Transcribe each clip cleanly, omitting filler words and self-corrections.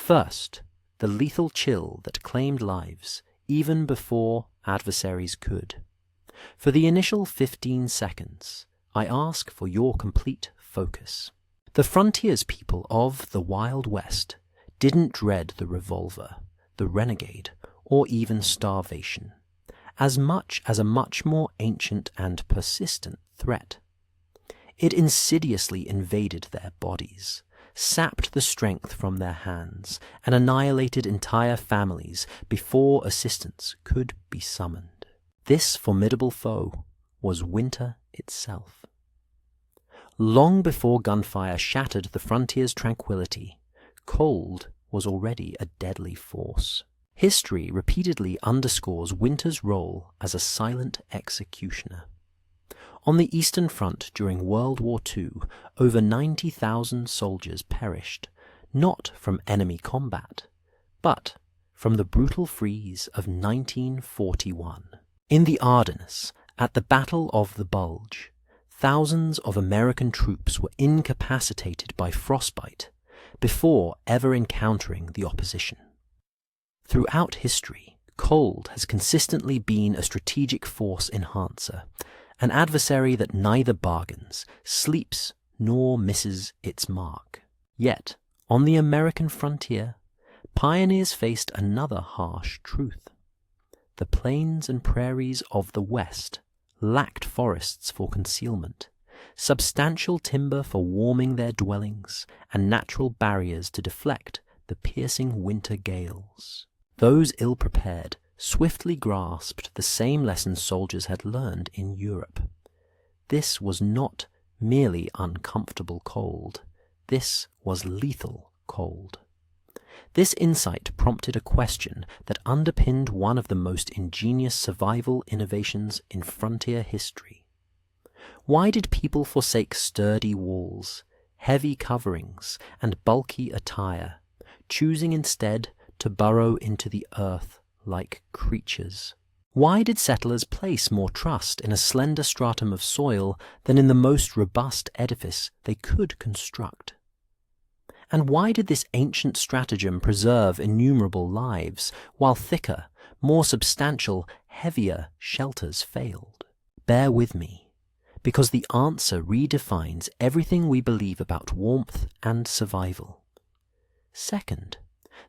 First, the lethal chill that claimed lives even before adversaries could. For the initial 15 seconds, I ask for your complete focus. The frontiers people of the Wild West didn't dread the revolver, the renegade, or even starvation, as much as a much more ancient and persistent threat. It insidiously invaded their bodies, sapped the strength from their hands, and annihilated entire families before assistance could be summoned. This formidable foe was winter itself. Long before gunfire shattered the frontier's tranquility, cold was already a deadly force. History repeatedly underscores winter's role as a silent executioner. On the Eastern Front during World War II, over 90,000 soldiers perished, not from enemy combat, but from the brutal freeze of 1941. In the Ardennes, at the Battle of the Bulge, thousands of American troops were incapacitated by frostbite before ever encountering the opposition. Throughout history, cold has consistently been a strategic force enhancer, an adversary that neither bargains, sleeps, nor misses its mark. Yet, on the American frontier, pioneers faced another harsh truth. The plains and prairies of the West lacked forests for concealment, substantial timber for warming their dwellings, and natural barriers to deflect the piercing winter gales. Those ill-prepared swiftly grasped the same lessons soldiers had learned in Europe. This was not merely uncomfortable cold. This was lethal cold. This insight prompted a question that underpinned one of the most ingenious survival innovations in frontier history. Why did people forsake sturdy walls, heavy coverings, and bulky attire, choosing instead to burrow into the earth like creatures? Why did settlers place more trust in a slender stratum of soil than in the most robust edifice they could construct? And why did this ancient stratagem preserve innumerable lives, while thicker, more substantial, heavier shelters failed? Bear with me, because the answer redefines everything we believe about warmth and survival. Second,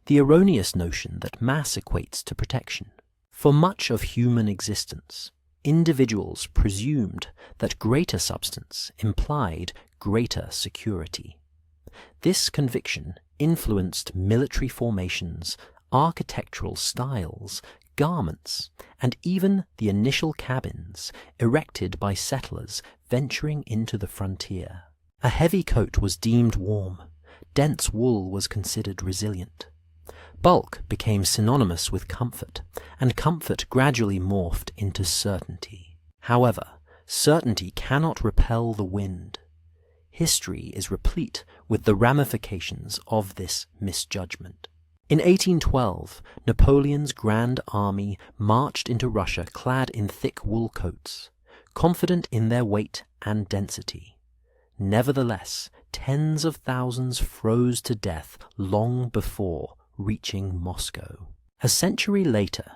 the erroneous notion that mass equates to protection. For much of human existence, individuals presumed that greater substance implied greater security. This conviction influenced military formations, architectural styles, garments, and even the initial cabins erected by settlers venturing into the frontier. A heavy coat was deemed warm, dense wool was considered resilient. Bulk became synonymous with comfort, and comfort gradually morphed into certainty. However, certainty cannot repel the wind. History is replete with the ramifications of this misjudgment. In 1812, Napoleon's Grand Army marched into Russia clad in thick wool coats, confident in their weight and density. Nevertheless, tens of thousands froze to death long before reaching Moscow. A century later,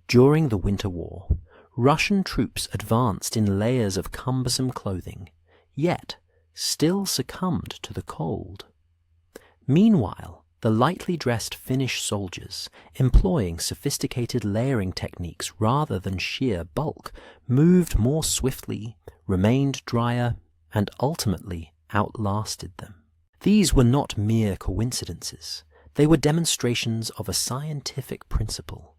during the Winter War, Russian troops advanced in layers of cumbersome clothing, yet still succumbed to the cold. Meanwhile, the lightly dressed Finnish soldiers, employing sophisticated layering techniques rather than sheer bulk, moved more swiftly, remained drier, and ultimately outlasted them. These were not mere coincidences. They were demonstrations of a scientific principle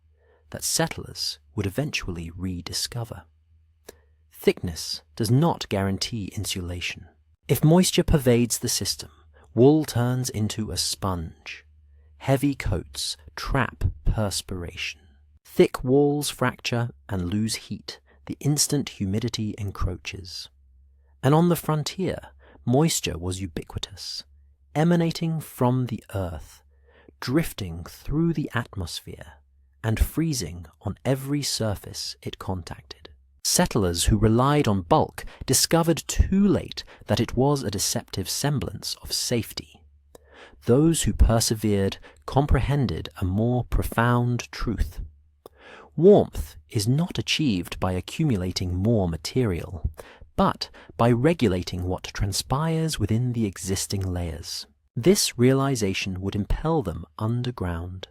that settlers would eventually rediscover. Thickness does not guarantee insulation. If moisture pervades the system, wool turns into a sponge. Heavy coats trap perspiration. Thick walls fracture and lose heat the instant humidity encroaches. And on the frontier, moisture was ubiquitous, emanating from the earth, drifting through the atmosphere, and freezing on every surface it contacted. Settlers who relied on bulk discovered too late that it was a deceptive semblance of safety. Those who persevered comprehended a more profound truth. Warmth is not achieved by accumulating more material, but by regulating what transpires within the existing layers. This realization would impel them underground,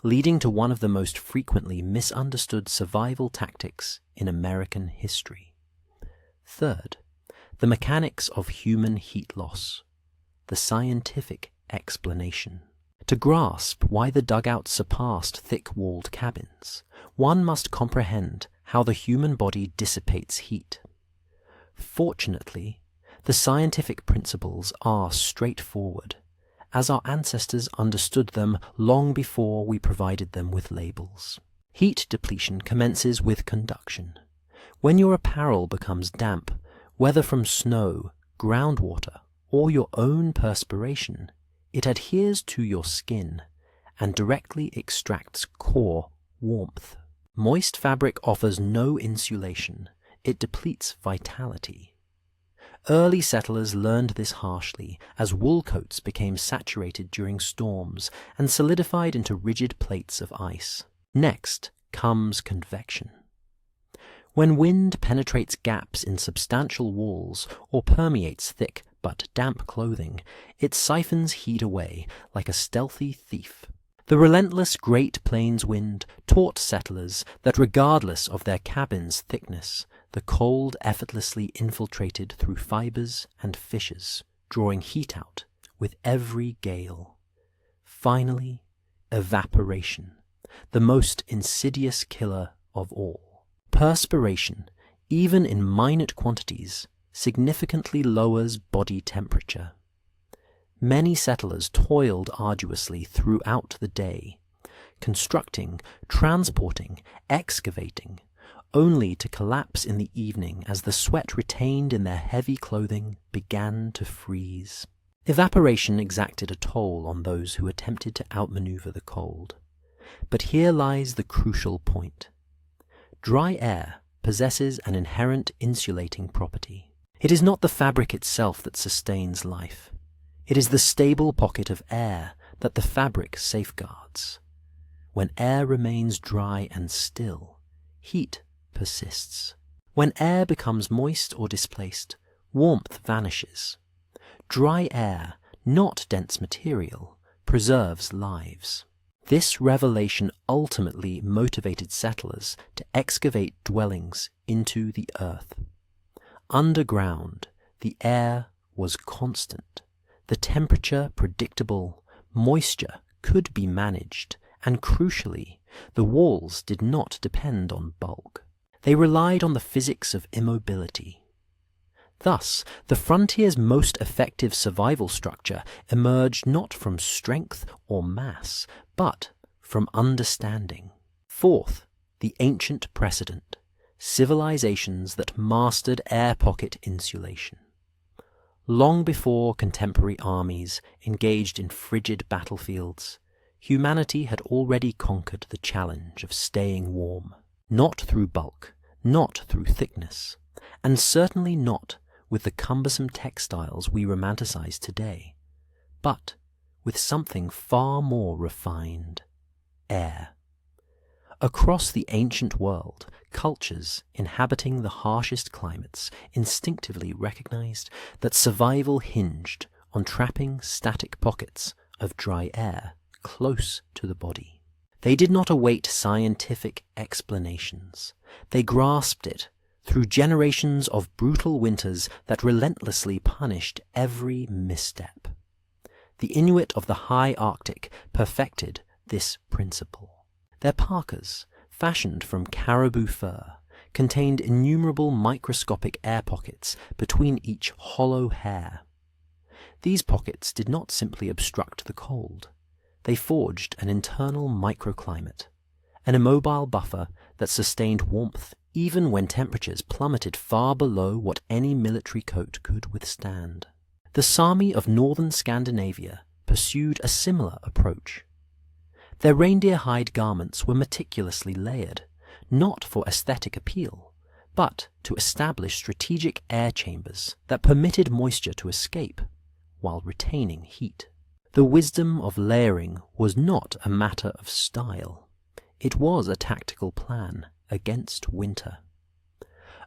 leading to one of the most frequently misunderstood survival tactics in American history. Third, the mechanics of human heat loss, the scientific explanation. To grasp why the dugouts surpassed thick-walled cabins, one must comprehend how the human body dissipates heat. Fortunately, the scientific principles are straightforward, as our ancestors understood them long before we provided them with labels. Heat depletion commences with conduction. When your apparel becomes damp, whether from snow, groundwater, or your own perspiration, it adheres to your skin and directly extracts core warmth. Moist fabric offers no insulation. It depletes vitality. Early settlers learned this harshly as wool coats became saturated during storms and solidified into rigid plates of ice. Next comes convection. When wind penetrates gaps in substantial walls or permeates thick but damp clothing, it siphons heat away like a stealthy thief. The relentless Great Plains wind taught settlers that regardless of their cabin's thickness, the cold effortlessly infiltrated through fibers and fissures, drawing heat out with every gale. Finally, evaporation, the most insidious killer of all. Perspiration, even in minute quantities, significantly lowers body temperature. Many settlers toiled arduously throughout the day, constructing, transporting, excavating, only to collapse in the evening as the sweat retained in their heavy clothing began to freeze. Evaporation exacted a toll on those who attempted to outmaneuver the cold. But here lies the crucial point. Dry air possesses an inherent insulating property. It is not the fabric itself that sustains life. It is the stable pocket of air that the fabric safeguards. When air remains dry and still, heat persists. When air becomes moist or displaced, warmth vanishes. Dry air, not dense material, preserves lives. This revelation ultimately motivated settlers to excavate dwellings into the earth. Underground, the air was constant, the temperature predictable, moisture could be managed, and crucially, the walls did not depend on bulk. They relied on the physics of immobility. Thus, the frontier's most effective survival structure emerged not from strength or mass, but from understanding. Fourth, the ancient precedent, civilizations that mastered air pocket insulation. Long before contemporary armies engaged in frigid battlefields, humanity had already conquered the challenge of staying warm, not through bulk, not through thickness, and certainly not with the cumbersome textiles we romanticize today, but with something far more refined: air. Across the ancient world, cultures inhabiting the harshest climates instinctively recognized that survival hinged on trapping static pockets of dry air close to the body. They did not await scientific explanations. They grasped it through generations of brutal winters that relentlessly punished every misstep. The Inuit of the high Arctic perfected this principle. Their parkas, fashioned from caribou fur, contained innumerable microscopic air pockets between each hollow hair. These pockets did not simply obstruct the cold. They forged an internal microclimate, an immobile buffer that sustained warmth even when temperatures plummeted far below what any military coat could withstand. The Sami of northern Scandinavia pursued a similar approach. Their reindeer hide garments were meticulously layered, not for aesthetic appeal, but to establish strategic air chambers that permitted moisture to escape while retaining heat. The wisdom of layering was not a matter of style. It was a tactical plan against winter.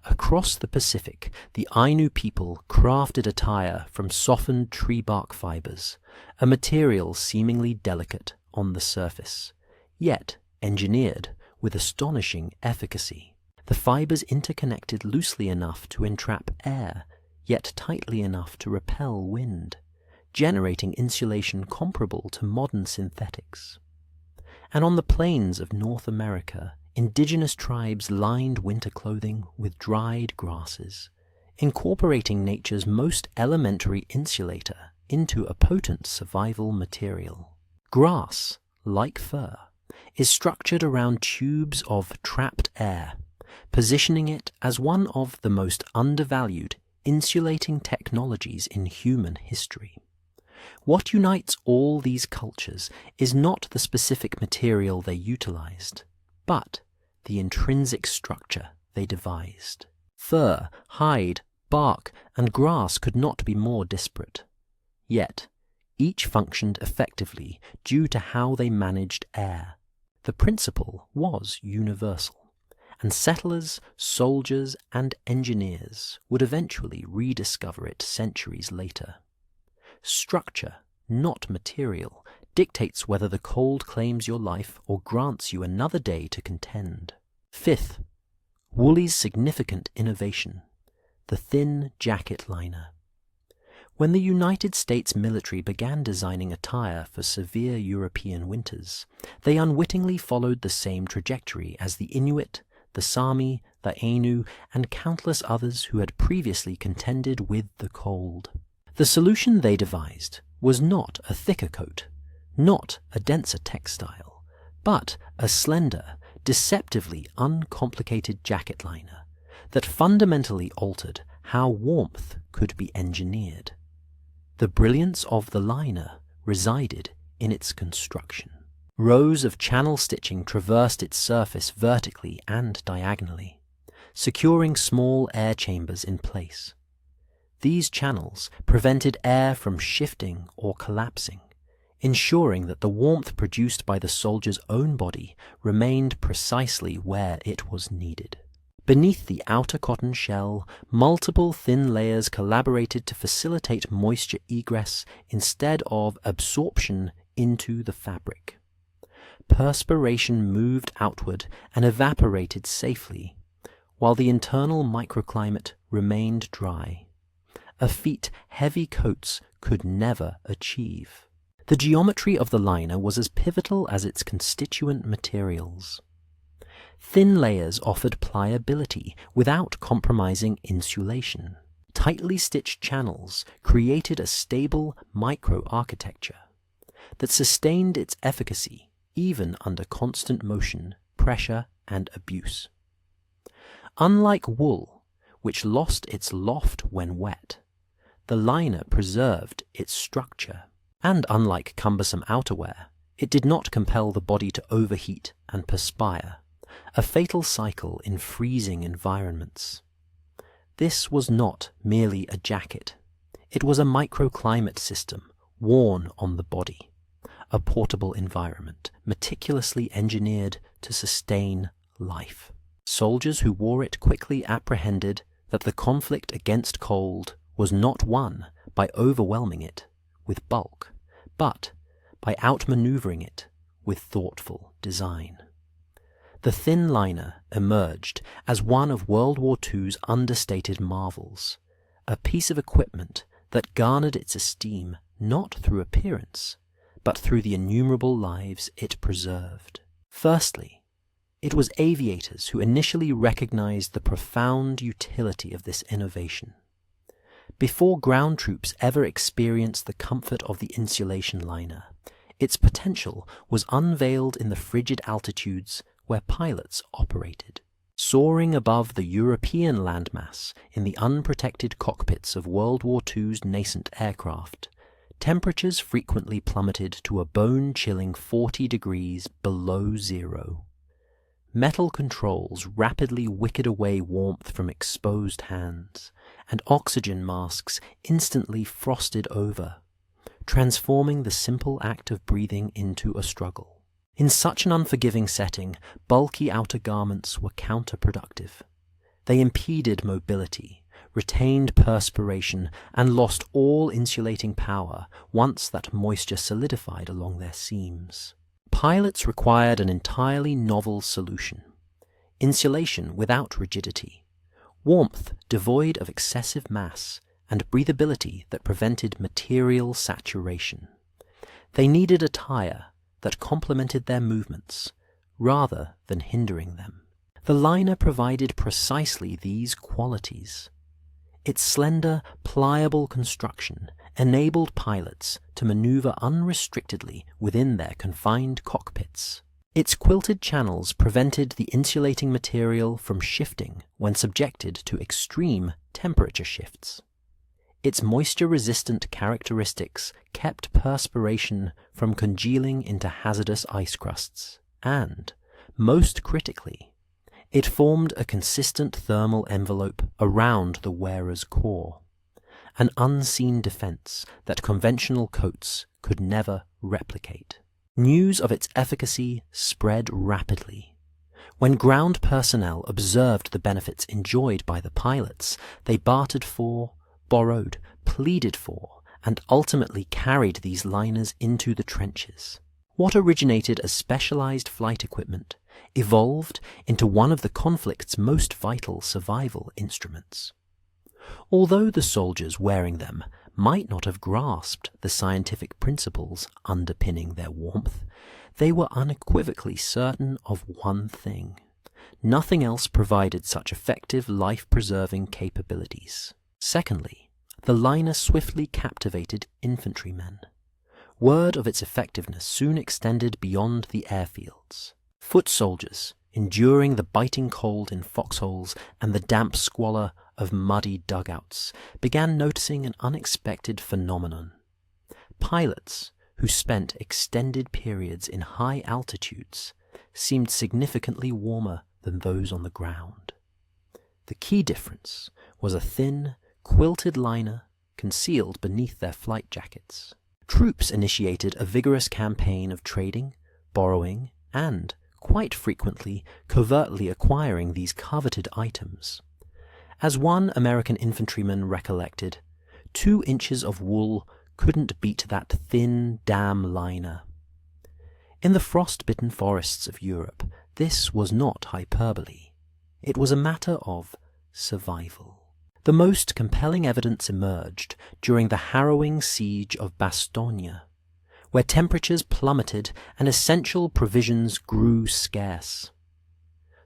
Across the Pacific, the Ainu people crafted attire from softened tree bark fibers, a material seemingly delicate on the surface, yet engineered with astonishing efficacy. The fibers interconnected loosely enough to entrap air, yet tightly enough to repel wind, generating insulation comparable to modern synthetics. And on the plains of North America, indigenous tribes lined winter clothing with dried grasses, incorporating nature's most elementary insulator into a potent survival material. Grass, like fur, is structured around tubes of trapped air, positioning it as one of the most undervalued insulating technologies in human history. What unites all these cultures is not the specific material they utilized, but the intrinsic structure they devised. Fur, hide, bark, and grass could not be more disparate. Yet, each functioned effectively due to how they managed air. The principle was universal, and settlers, soldiers, and engineers would eventually rediscover it centuries later. Structure, not material, dictates whether the cold claims your life or grants you another day to contend. Fifth, Wooley's significant innovation, the thin jacket liner. When the United States military began designing attire for severe European winters, they unwittingly followed the same trajectory as the Inuit, the Sami, the Ainu, and countless others who had previously contended with the cold. The solution they devised was not a thicker coat, not a denser textile, but a slender, deceptively uncomplicated jacket liner that fundamentally altered how warmth could be engineered. The brilliance of the liner resided in its construction. Rows of channel stitching traversed its surface vertically and diagonally, securing small air chambers in place. These channels prevented air from shifting or collapsing, ensuring that the warmth produced by the soldier's own body remained precisely where it was needed. Beneath the outer cotton shell, multiple thin layers collaborated to facilitate moisture egress instead of absorption into the fabric. Perspiration moved outward and evaporated safely, while the internal microclimate remained dry, a feat heavy coats could never achieve. The geometry of the liner was as pivotal as its constituent materials. Thin layers offered pliability without compromising insulation. Tightly stitched channels created a stable microarchitecture that sustained its efficacy even under constant motion, pressure, and abuse. Unlike wool, which lost its loft when wet, the liner preserved its structure. And unlike cumbersome outerwear, it did not compel the body to overheat and perspire, a fatal cycle in freezing environments. This was not merely a jacket. It was a microclimate system worn on the body, a portable environment meticulously engineered to sustain life. Soldiers who wore it quickly apprehended that the conflict against cold was not won by overwhelming it with bulk, but by outmaneuvering it with thoughtful design. The thin liner emerged as one of World War II's understated marvels, a piece of equipment that garnered its esteem not through appearance, but through the innumerable lives it preserved. Firstly, it was aviators who initially recognized the profound utility of this innovation. Before ground troops ever experienced the comfort of the insulation liner, its potential was unveiled in the frigid altitudes where pilots operated. Soaring above the European landmass in the unprotected cockpits of World War II's nascent aircraft, temperatures frequently plummeted to a bone-chilling 40 degrees below zero. Metal controls rapidly wicked away warmth from exposed hands, and oxygen masks instantly frosted over, transforming the simple act of breathing into a struggle. In such an unforgiving setting, bulky outer garments were counterproductive. They impeded mobility, retained perspiration, and lost all insulating power once that moisture solidified along their seams. Pilots required an entirely novel solution: insulation without rigidity, warmth devoid of excessive mass, and breathability that prevented material saturation. They needed a tire that complemented their movements, rather than hindering them. The liner provided precisely these qualities. Its slender, pliable construction enabled pilots to maneuver unrestrictedly within their confined cockpits. Its quilted channels prevented the insulating material from shifting when subjected to extreme temperature shifts. Its moisture-resistant characteristics kept perspiration from congealing into hazardous ice crusts, and, most critically, it formed a consistent thermal envelope around the wearer's core, an unseen defense that conventional coats could never replicate. News of its efficacy spread rapidly. When ground personnel observed the benefits enjoyed by the pilots, they bartered for, borrowed, pleaded for, and ultimately carried these liners into the trenches. What originated as specialized flight equipment evolved into one of the conflict's most vital survival instruments. Although the soldiers wearing them might not have grasped the scientific principles underpinning their warmth, they were unequivocally certain of one thing: nothing else provided such effective life-preserving capabilities. Secondly, the liner swiftly captivated infantrymen. Word of its effectiveness soon extended beyond the airfields. Foot soldiers, enduring the biting cold in foxholes and the damp squalor of muddy dugouts, began noticing an unexpected phenomenon. Pilots, who spent extended periods in high altitudes, seemed significantly warmer than those on the ground. The key difference was a thin, quilted liner concealed beneath their flight jackets. Troops initiated a vigorous campaign of trading, borrowing, and, quite frequently, covertly acquiring these coveted items. As one American infantryman recollected, 2 inches of wool couldn't beat that thin, damn liner. In the frost-bitten forests of Europe, this was not hyperbole. It was a matter of survival. The most compelling evidence emerged during the harrowing siege of Bastogne, where temperatures plummeted and essential provisions grew scarce.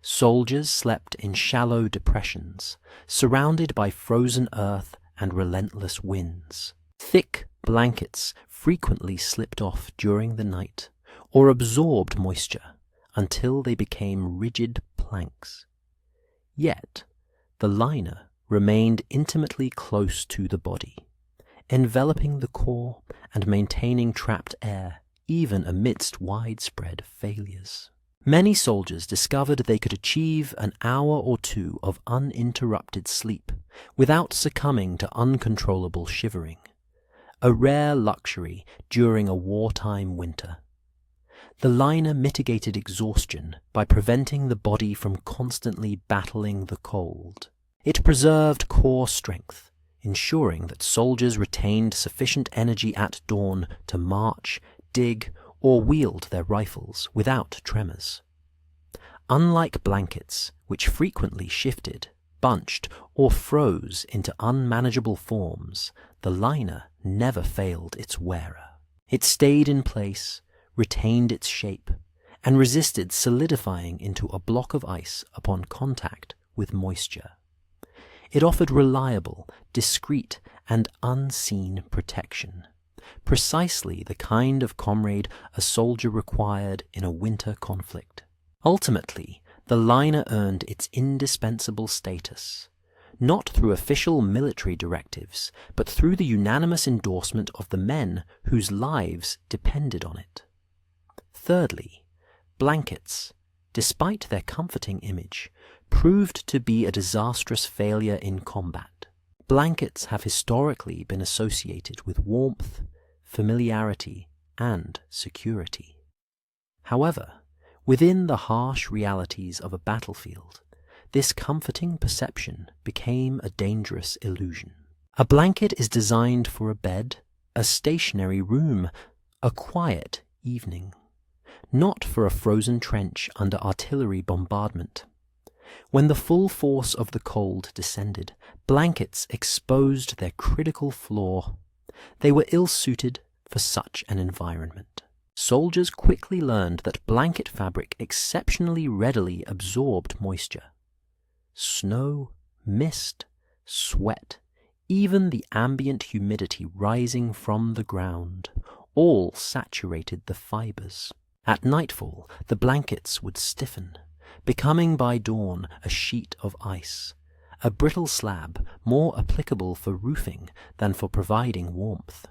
Soldiers slept in shallow depressions, surrounded by frozen earth and relentless winds. Thick blankets frequently slipped off during the night, or absorbed moisture until they became rigid planks. Yet, the liner remained intimately close to the body, enveloping the core and maintaining trapped air even amidst widespread failures. Many soldiers discovered they could achieve an hour or 2 of uninterrupted sleep without succumbing to uncontrollable shivering, a rare luxury during a wartime winter. The liner mitigated exhaustion by preventing the body from constantly battling the cold. It preserved core strength, ensuring that soldiers retained sufficient energy at dawn to march, dig, or wield their rifles without tremors. Unlike blankets, which frequently shifted, bunched, or froze into unmanageable forms, the liner never failed its wearer. It stayed in place, retained its shape, and resisted solidifying into a block of ice upon contact with moisture. It offered reliable, discreet, and unseen protection, precisely the kind of comrade a soldier required in a winter conflict. Ultimately, the liner earned its indispensable status, not through official military directives, but through the unanimous endorsement of the men whose lives depended on it. Thirdly, blankets, despite their comforting image, proved to be a disastrous failure in combat. Blankets have historically been associated with warmth, familiarity, and security. However, within the harsh realities of a battlefield, this comforting perception became a dangerous illusion. A blanket is designed for a bed, a stationary room, a quiet evening, not for a frozen trench under artillery bombardment. When the full force of the cold descended, blankets exposed their critical flaw. They were ill-suited for such an environment. Soldiers quickly learned that blanket fabric exceptionally readily absorbed moisture. Snow, mist, sweat, even the ambient humidity rising from the ground, all saturated the fibers. At nightfall, the blankets would stiffen, becoming by dawn a sheet of ice, a brittle slab more applicable for roofing than for providing warmth.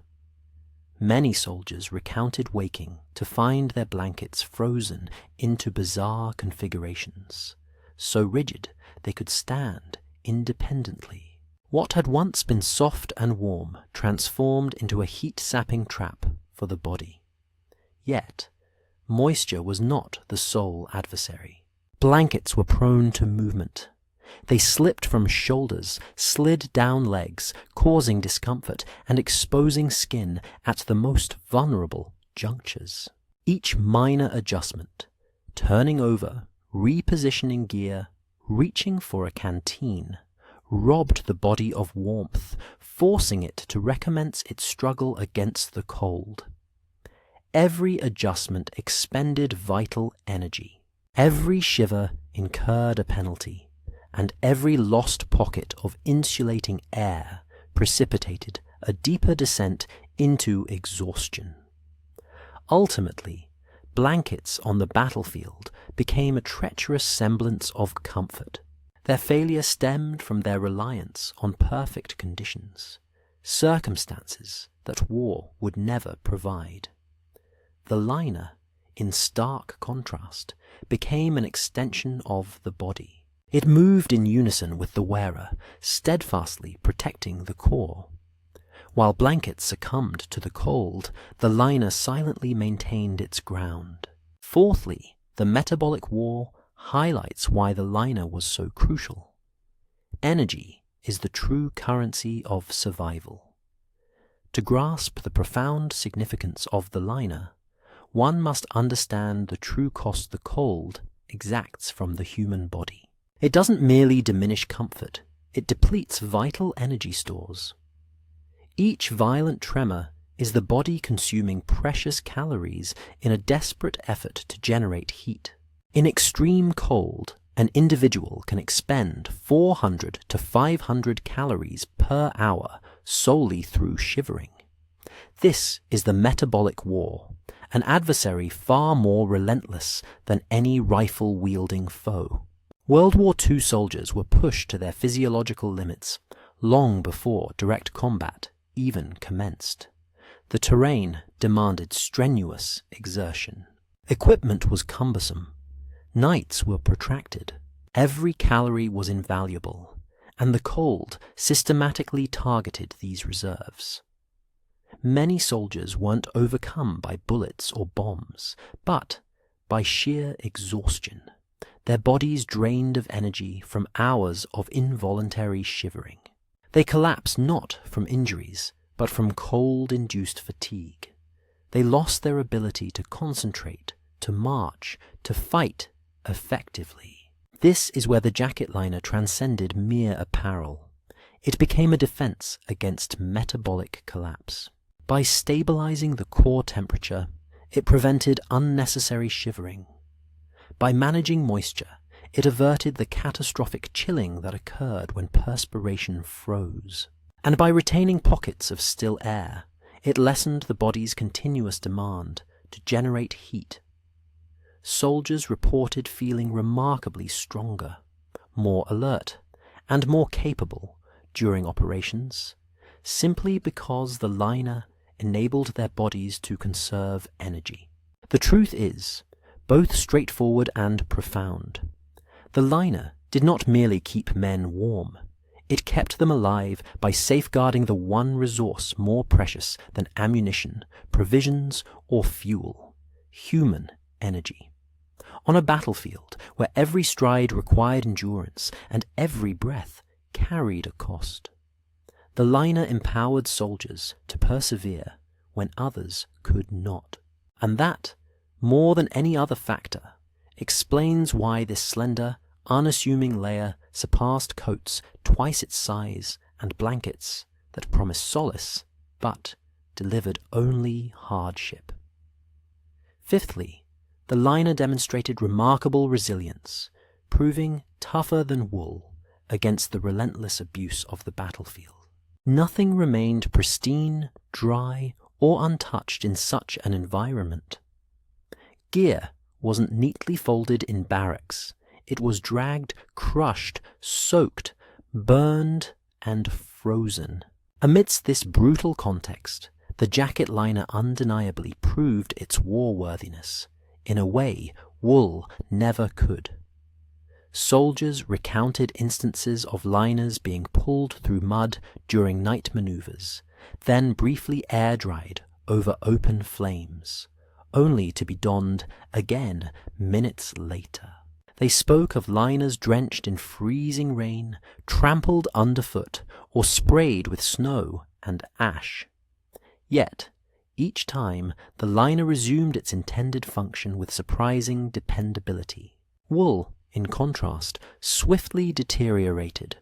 Many soldiers recounted waking to find their blankets frozen into bizarre configurations, so rigid they could stand independently. What had once been soft and warm transformed into a heat-sapping trap for the body. Yet, moisture was not the sole adversary. Blankets were prone to movement. They slipped from shoulders, slid down legs, causing discomfort and exposing skin at the most vulnerable junctures. Each minor adjustment, turning over, repositioning gear, reaching for a canteen, robbed the body of warmth, forcing it to recommence its struggle against the cold. Every adjustment expended vital energy. Every shiver incurred a penalty, and every lost pocket of insulating air precipitated a deeper descent into exhaustion. Ultimately, blankets on the battlefield became a treacherous semblance of comfort. Their failure stemmed from their reliance on perfect conditions, circumstances that war would never provide. The liner, in stark contrast, became an extension of the body. It moved in unison with the wearer, steadfastly protecting the core. While blankets succumbed to the cold, the liner silently maintained its ground. Fourthly, the metabolic war highlights why the liner was so crucial. Energy is the true currency of survival. To grasp the profound significance of the liner, one must understand the true cost the cold exacts from the human body. It doesn't merely diminish comfort, it depletes vital energy stores. Each violent tremor is the body consuming precious calories in a desperate effort to generate heat. In extreme cold, an individual can expend 400 to 500 calories per hour solely through shivering. This is the metabolic war, an adversary far more relentless than any rifle-wielding foe. World War II soldiers were pushed to their physiological limits long before direct combat even commenced. The terrain demanded strenuous exertion. Equipment was cumbersome. Nights were protracted. Every calorie was invaluable, and the cold systematically targeted these reserves. Many soldiers weren't overcome by bullets or bombs, but by sheer exhaustion, their bodies drained of energy from hours of involuntary shivering. They collapsed not from injuries, but from cold-induced fatigue. They lost their ability to concentrate, to march, to fight effectively. This is where the jacket liner transcended mere apparel. It became a defense against metabolic collapse. By stabilizing the core temperature, it prevented unnecessary shivering. By managing moisture, it averted the catastrophic chilling that occurred when perspiration froze. And by retaining pockets of still air, it lessened the body's continuous demand to generate heat. Soldiers reported feeling remarkably stronger, more alert, and more capable during operations, simply because the liner enabled their bodies to conserve energy. The truth is, both straightforward and profound. The liner did not merely keep men warm, It kept them alive by safeguarding the one resource more precious than ammunition, provisions, or fuel: human energy. On a battlefield where every stride required endurance and every breath carried a cost, the liner empowered soldiers to persevere when others could not. And that, more than any other factor, explains why this slender, unassuming layer surpassed coats twice its size and blankets that promised solace but delivered only hardship. Fifthly, the liner demonstrated remarkable resilience, proving tougher than wool against the relentless abuse of the battlefield. Nothing remained pristine, dry, or untouched in such an environment. Gear wasn't neatly folded in barracks. It was dragged, crushed, soaked, burned, and frozen. Amidst this brutal context, the jacket liner undeniably proved its war-worthiness, in a way wool never could. Soldiers recounted instances of liners being pulled through mud during night maneuvers, then briefly air-dried over open flames, only to be donned again minutes later. They spoke of liners drenched in freezing rain, trampled underfoot, or sprayed with snow and ash. Yet, each time, the liner resumed its intended function with surprising dependability. Wool, in contrast, swiftly deteriorated.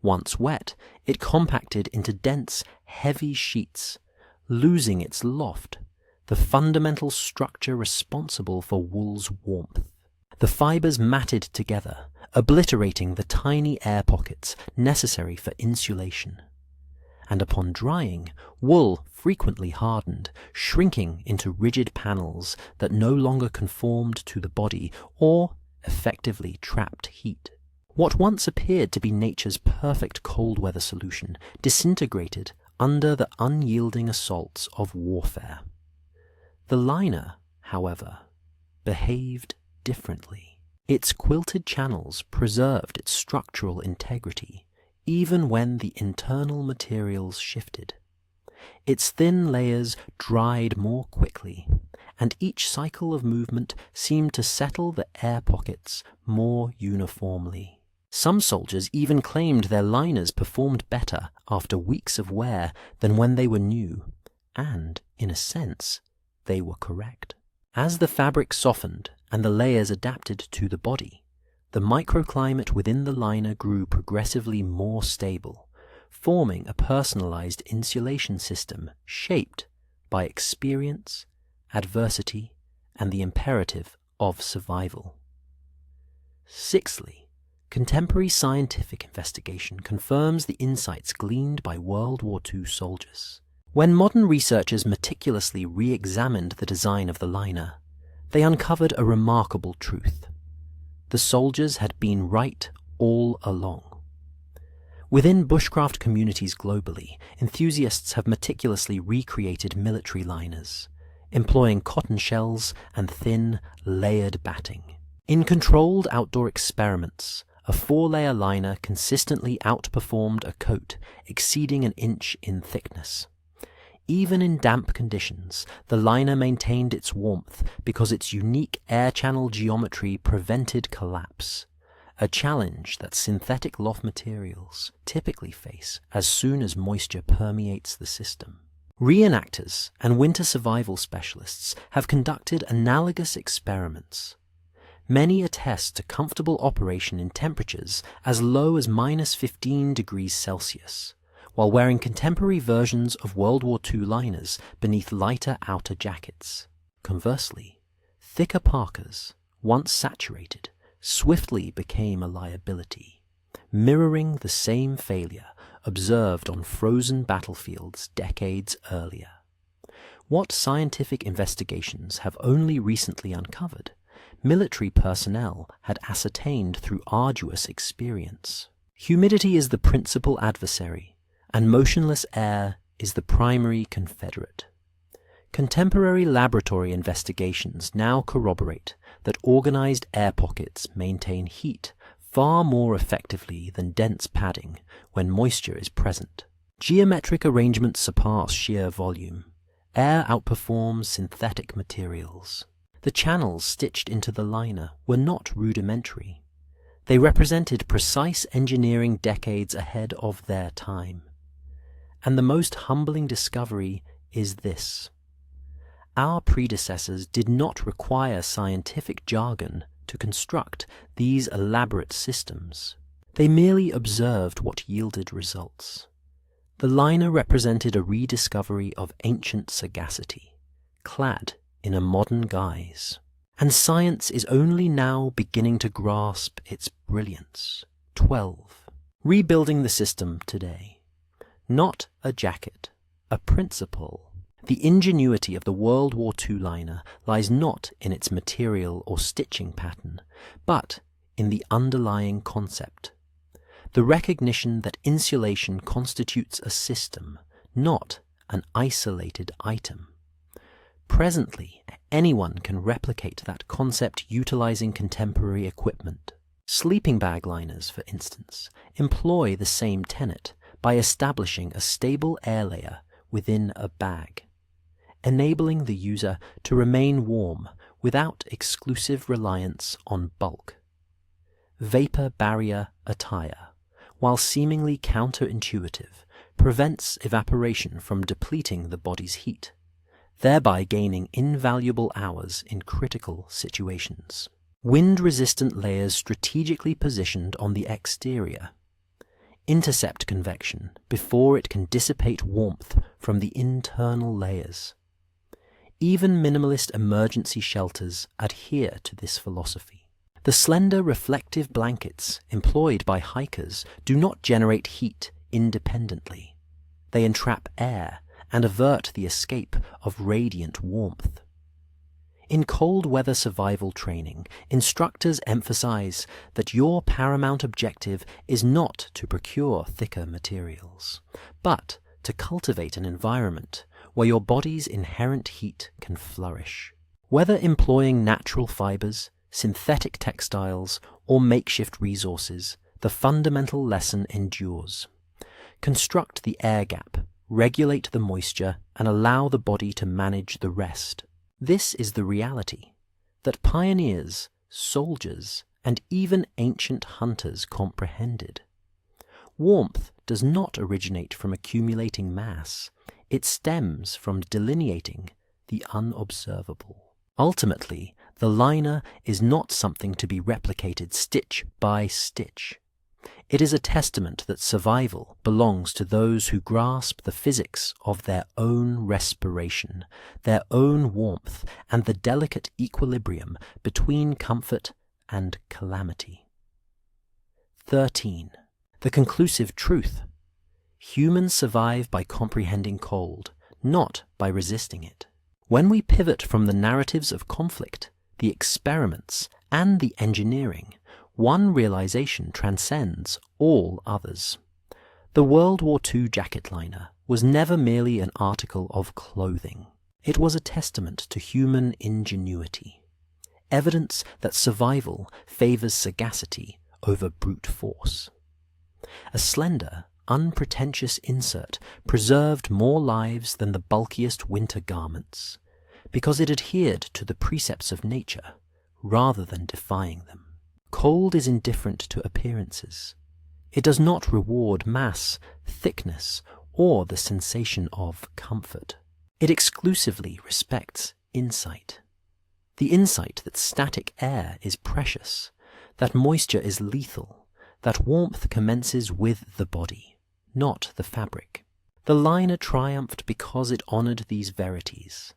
Once wet, it compacted into dense, heavy sheets, losing its loft, the fundamental structure responsible for wool's warmth. The fibers matted together, obliterating the tiny air pockets necessary for insulation. And upon drying, wool frequently hardened, shrinking into rigid panels that no longer conformed to the body or effectively trapped heat. What once appeared to be nature's perfect cold-weather solution disintegrated under the unyielding assaults of warfare. The liner, however, behaved differently. Its quilted channels preserved its structural integrity, even when the internal materials shifted. Its thin layers dried more quickly, and each cycle of movement seemed to settle the air pockets more uniformly. Some soldiers even claimed their liners performed better after weeks of wear than when they were new, and, in a sense, they were correct. As the fabric softened and the layers adapted to the body, the microclimate within the liner grew progressively more stable, forming a personalized insulation system shaped by experience, adversity, and the imperative of survival. Sixthly, contemporary scientific investigation confirms the insights gleaned by World War II soldiers. When modern researchers meticulously re-examined the design of the liner, they uncovered a remarkable truth. The soldiers had been right all along. Within bushcraft communities globally, enthusiasts have meticulously recreated military liners, employing cotton shells and thin, layered batting. In controlled outdoor experiments, a 4-layer liner consistently outperformed a coat exceeding an inch in thickness. Even in damp conditions, the liner maintained its warmth because its unique air channel geometry prevented collapse, a challenge that synthetic loft materials typically face as soon as moisture permeates the system. Reenactors and winter survival specialists have conducted analogous experiments. Many attest to comfortable operation in temperatures as low as -15 degrees Celsius, while wearing contemporary versions of World War II liners beneath lighter outer jackets. Conversely, thicker parkas, once saturated, swiftly became a liability, mirroring the same failure observed on frozen battlefields decades earlier. What scientific investigations have only recently uncovered, military personnel had ascertained through arduous experience. Humidity is the principal adversary, and motionless air is the primary confederate. Contemporary laboratory investigations now corroborate that organized air pockets maintain heat far more effectively than dense padding when moisture is present. Geometric arrangements surpass sheer volume. Air outperforms synthetic materials. The channels stitched into the liner were not rudimentary. They represented precise engineering decades ahead of their time. And the most humbling discovery is this: our predecessors did not require scientific jargon to construct these elaborate systems. They merely observed what yielded results. The liner represented a rediscovery of ancient sagacity, clad in a modern guise. And science is only now beginning to grasp its brilliance. 12. Rebuilding the system today. Not a jacket, a principle. The ingenuity of the World War II liner lies not in its material or stitching pattern, but in the underlying concept. The recognition that insulation constitutes a system, not an isolated item. Presently, anyone can replicate that concept utilizing contemporary equipment. Sleeping bag liners, for instance, employ the same tenet by establishing a stable air layer within a bag, enabling the user to remain warm without exclusive reliance on bulk. Vapor barrier attire, while seemingly counterintuitive, prevents evaporation from depleting the body's heat, thereby gaining invaluable hours in critical situations. Wind-resistant layers strategically positioned on the exterior intercept convection before it can dissipate warmth from the internal layers. Even minimalist emergency shelters adhere to this philosophy. The slender reflective blankets employed by hikers do not generate heat independently. They entrap air and avert the escape of radiant warmth. In cold weather survival training, instructors emphasize that your paramount objective is not to procure thicker materials, but to cultivate an environment where your body's inherent heat can flourish. Whether employing natural fibers, synthetic textiles, or makeshift resources, the fundamental lesson endures. Construct the air gap, regulate the moisture, and allow the body to manage the rest. This is the reality that pioneers, soldiers, and even ancient hunters comprehended. Warmth does not originate from accumulating mass. It stems from delineating the unobservable. Ultimately, the liner is not something to be replicated stitch by stitch. It is a testament that survival belongs to those who grasp the physics of their own respiration, their own warmth, and the delicate equilibrium between comfort and calamity. 13. The conclusive truth. Humans survive by comprehending cold, not by resisting it. When we pivot from the narratives of conflict, the experiments, and the engineering, one realization transcends all others. The World War II jacket liner was never merely an article of clothing. It was a testament to human ingenuity, evidence that survival favors sagacity over brute force. A slender, unpretentious insert preserved more lives than the bulkiest winter garments, because it adhered to the precepts of nature rather than defying them. Cold is indifferent to appearances. It does not reward mass, thickness, or the sensation of comfort. It exclusively respects insight. The insight that static air is precious, that moisture is lethal, that warmth commences with the body, not the fabric. The liner triumphed because it honored these verities.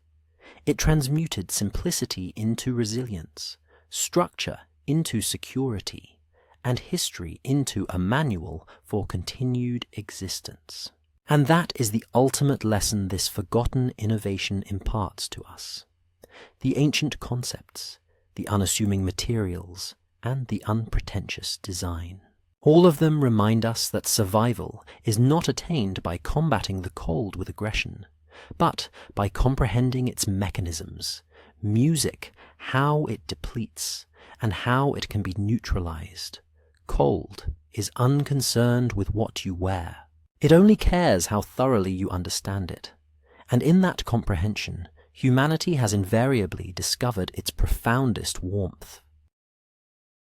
It transmuted simplicity into resilience, structure into security, and history into a manual for continued existence. And that is the ultimate lesson this forgotten innovation imparts to us. The ancient concepts, the unassuming materials, and the unpretentious design. All of them remind us that survival is not attained by combating the cold with aggression, but by comprehending its mechanisms, music, how it depletes, and how it can be neutralized, cold is unconcerned with what you wear. It only cares how thoroughly you understand it. And in that comprehension, humanity has invariably discovered its profoundest warmth.